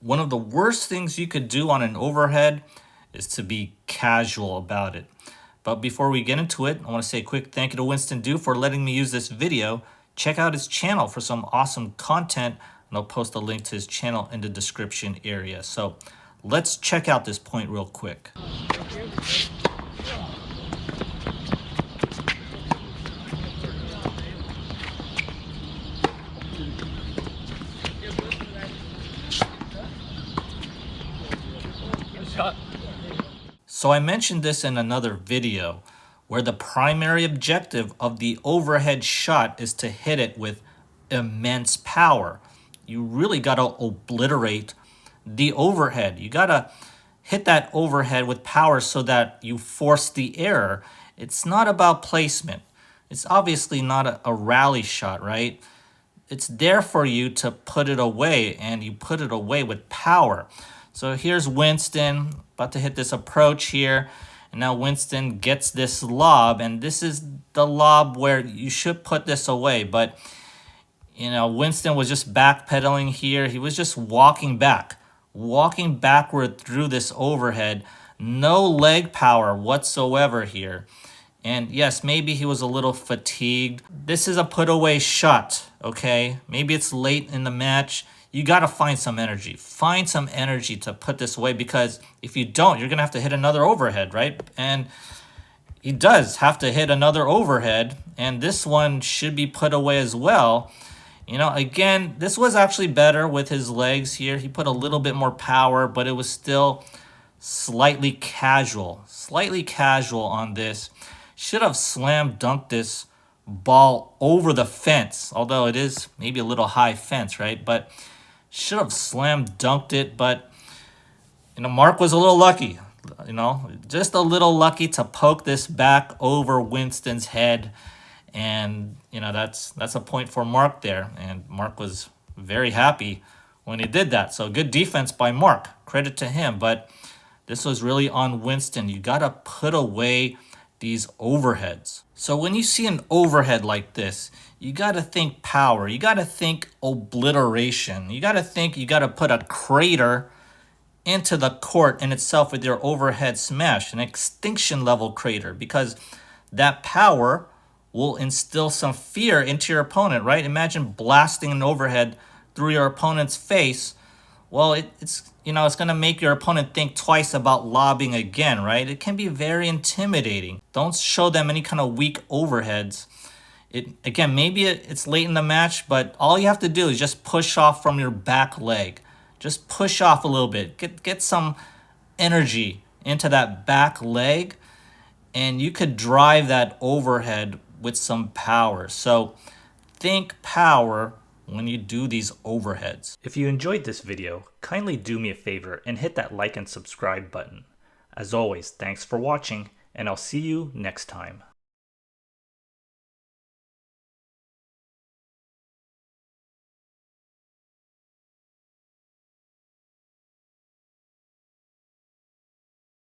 One of the worst things you could do on an overhead is to be casual about it. But before we get into it, I want to say a quick thank you to Winston Du for letting me use this video. Check out his channel for some awesome content, and I'll post a link to his channel in the description area. So let's check out this point real quick. So I mentioned this in another video where the primary objective of the overhead shot is to hit it with immense power. You really got to obliterate the overhead. You got to hit that overhead with power so that you force the error. It's not about placement. It's obviously not a rally shot, right? It's there for you to put it away, and you put it away with power. So here's Winston about to hit this approach here. And now Winston gets this lob, and this is the lob where you should put this away. But, Winston was just backpedaling here. He was just walking backward through this overhead. No leg power whatsoever here. And yes, maybe he was a little fatigued. This is a put away shot, okay? Maybe it's late in the match. You got to find some energy. Find some energy to put this away, because if you don't, you're going to have to hit another overhead, right? And he does have to hit another overhead, and this one should be put away as well. Again, this was actually better with his legs here. He put a little bit more power, but it was still slightly casual on this. Should have slam dunked this ball over the fence, although it is maybe a little high fence, right? But should have slam dunked it. But Mark was a little lucky, just a little lucky to poke this back over Winston's head. And that's a point for Mark there, and Mark was very happy when he did that. So good defense by Mark, credit to him. But this was really on Winston. You got to put away these overheads. So when you see an overhead like this, you got to think power. You got to think obliteration. You got to think you got to put a crater into the court in itself with your overhead smash, an extinction level crater, because that power will instill some fear into your opponent, right? Imagine blasting an overhead through your opponent's face. Well, it's going to make your opponent think twice about lobbing again, right? It can be very intimidating. Don't show them any kind of weak overheads. Maybe it's late in the match, but all you have to do is just push off from your back leg. Just push off a little bit. Get some energy into that back leg, and you could drive that overhead with some power. So think power when you do these overheads. If you enjoyed this video, kindly do me a favor and hit that like and subscribe button. As always, thanks for watching, and I'll see you next time.